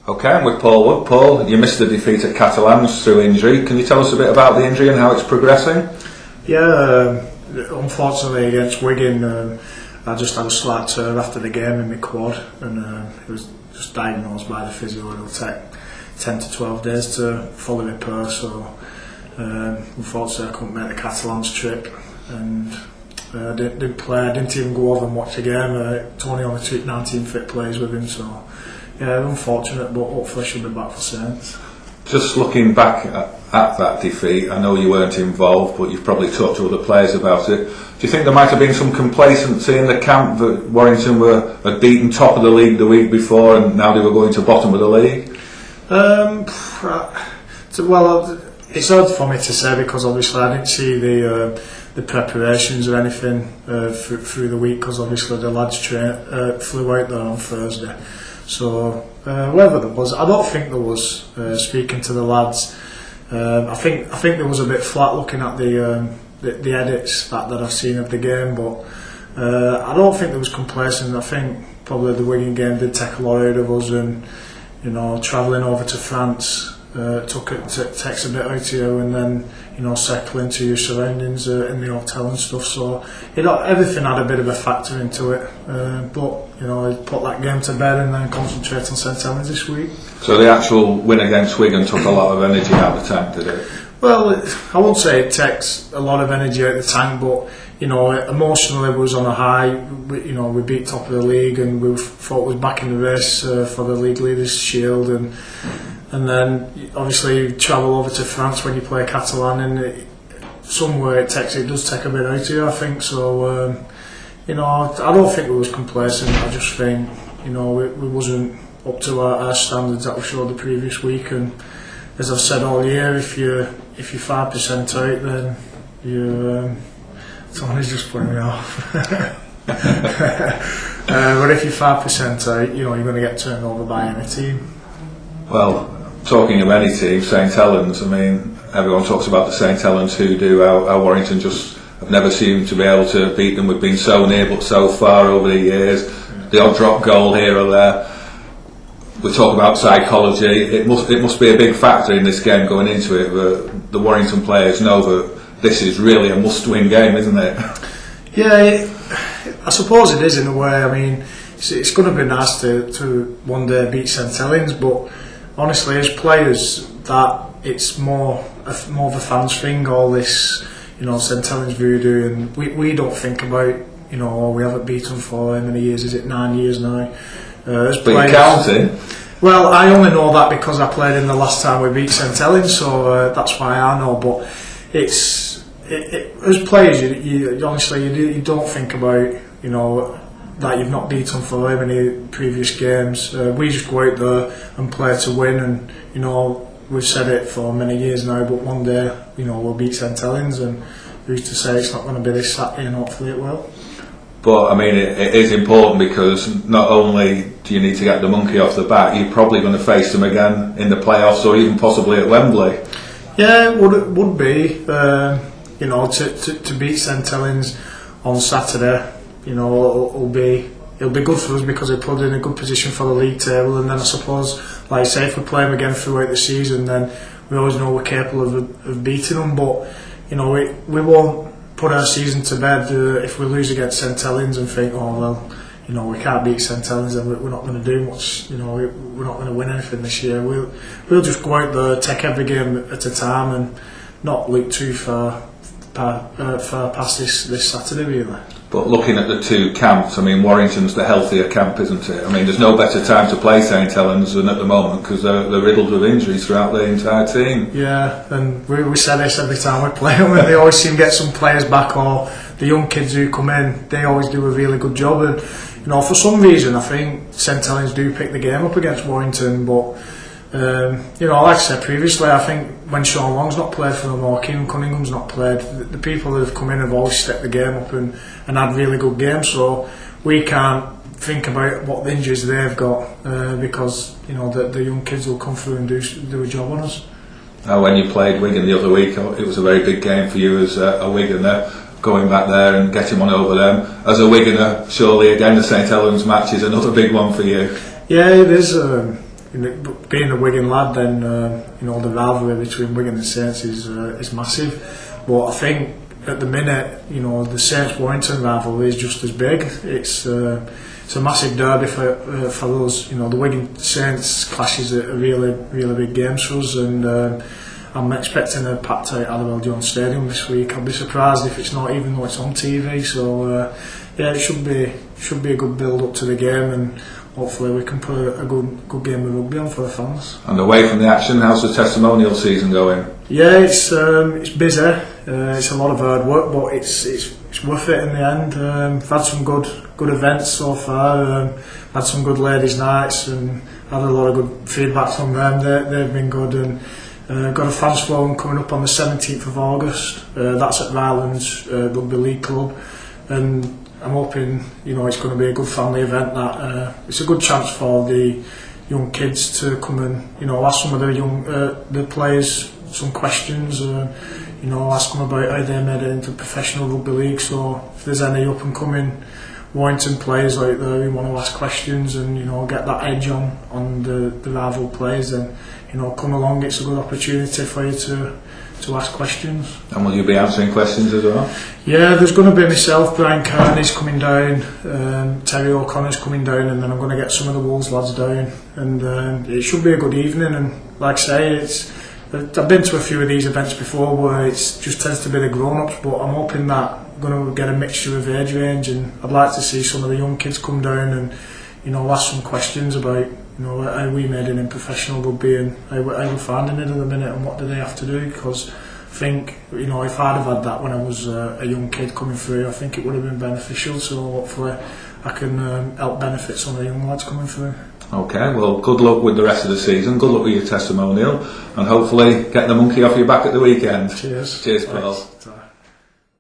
Okay, I'm with Paul Wood. Paul, you missed the defeat at Catalans through injury. Can you tell us a bit about the injury and how it's progressing? Yeah, unfortunately against Wigan, I just had a slight tear after the game in my quad, and it was just diagnosed by the physio. It'll take 10 to 12 days to fully repair, so unfortunately I couldn't make the Catalans trip, and didn't play. I didn't even go over and watch the game. Tony only took 19 fit players with him, so yeah, unfortunate, but hopefully she'll be back for Saints. Just looking back at that defeat, I know you weren't involved, but you've probably talked to other players about it. Do you think there might have been some complacency in the camp that Warrington had beaten top of the league the week before and now they were going to bottom of the league? Well, it's hard for me to say because obviously I didn't see the preparations or anything through the week, because obviously the lads flew out there on Thursday. So whether there was, I don't think there was. Speaking to the lads, I think there was a bit flat looking at the edits that I've seen of the game, but I don't think there was complacent. I think probably the Wigan game did take a lot out of us, and travelling over to France takes a bit out of you, and then settle into your surroundings in the hotel and stuff. So everything had a bit of a factor into it, but I put that game to bed and then concentrate on St Helens this week. So the actual win against Wigan took a lot of energy out of the tank, did it? Well, I won't say it takes a lot of energy out of the tank, but emotionally it was on a high. We beat top of the league and we thought we was back in the race for the League Leaders Shield, and then obviously you travel over to France when you play Catalan, and somewhere it does take a bit out of you, I think. So I don't think we was complacent. I just think we wasn't up to our standards that we showed the previous week, and as I've said all year, if you're 5% out, then Tony's just putting me off. But if you're 5% out, you're going to get turned over by any team. Well, talking of any team, St Helens, I mean, everyone talks about the St Helens who do, how Warrington just have never seemed to be able to beat them. We've been so near but so far over the years. The odd drop goal here or there. We talk about psychology. It must be a big factor in this game going into it. The Warrington players know that this is really a must-win game, isn't it? Yeah, I suppose it is in a way. I mean, it's going to be nice to one day beat St Helens, but honestly, as players, that it's more of a fans thing. All this, St Helens voodoo, and we don't think about, we haven't beaten for how many years? Is it 9 years now? As but you're counting. Well, I only know that because I played in the last time we beat St Helens, so that's why I know. But as players, you honestly you don't think about that you've not beaten for how many previous games. We just go out there and play to win, and we've said it for many years now. But one day, we'll beat St Helens, and who's to say it's not going to be this Saturday, and hopefully it will. But I mean, it is important because not only do you need to get the monkey off the back, you're probably going to face them again in the playoffs or even possibly at Wembley. Yeah, it would be. To beat St Helens on Saturday, it'll be good for us because it put us in a good position for the league table. And then I suppose, like I say, if we play them again throughout the season, then we always know we're capable of beating them. But we won't put our season to bed if we lose against St Helens and think, oh well, we can't beat St Helens and we're not going to do much. We're not going to win anything this year. We'll just go out there, take every game at a time, and not look too far past this Saturday, really. But looking at the two camps, I mean, Warrington's the healthier camp, isn't it? I mean, there's no better time to play St Helens than at the moment because they're riddled with injuries throughout the entire team. Yeah, and we say this every time we play them, and they always seem to get some players back, or the young kids who come in, they always do a really good job. And for some reason, I think St Helens do pick the game up against Warrington, but like I said previously, I think when Sean Long's not played for them or Keenan Cunningham's not played, the people that have come in have always stepped the game up and had really good games. So we can't think about what the injuries they've got because the young kids will come through and do a job on us. When you played Wigan the other week, it was a very big game for you as a Wiganer, going back there and getting one over them. As a Wiganer, surely again the St Helens match is another big one for you. Yeah, it is. but being a Wigan lad, then the rivalry between Wigan and Saints is massive. But I think at the minute, the Saints Warrington rivalry is just as big. It's a massive derby for us. The Wigan Saints clashes are really big games for us, and I'm expecting a packed out Adderall Jones Stadium this week. I'll be surprised if it's not, even though it's on TV. So it should be a good build up to the game, and hopefully we can put a good game of rugby on for the fans. And away from the action, how's the testimonial season going? Yeah, it's busy. It's a lot of hard work, but it's worth it in the end. I've had some good events so far. Had some good ladies' nights, and had a lot of good feedback from them. They've been good, and got a fans forum coming up on the 17th of August. That's at Rylands Rugby League Club, and I'm hoping it's going to be a good family event. That it's a good chance for the young kids to come and ask some of the players some questions. Ask them about how they made it into professional rugby league. So if there's any up and coming Warrington players out there who want to ask questions and get that edge on the rival players, then come along. It's a good opportunity for you to ask questions. And will you be answering questions as well? Yeah, there's going to be myself, Brian Kearney's coming down, Terry O'Connor's coming down, and then I'm going to get some of the Wolves lads down, and it should be a good evening. And like I say, I've been to a few of these events before where it just tends to be the grown-ups, but I'm hoping that I'm going to get a mixture of age range, and I'd like to see some of the young kids come down and ask some questions about how we made it in professional rugby and how we're finding it at the minute and what do they have to do. Because I think if I'd have had that when I was a young kid coming through, I think it would have been beneficial. So hopefully I can help benefit some of the young lads coming through. Okay, well, good luck with the rest of the season, good luck with your testimonial, and hopefully get the monkey off your back at the weekend. Cheers. Cheers, Paul.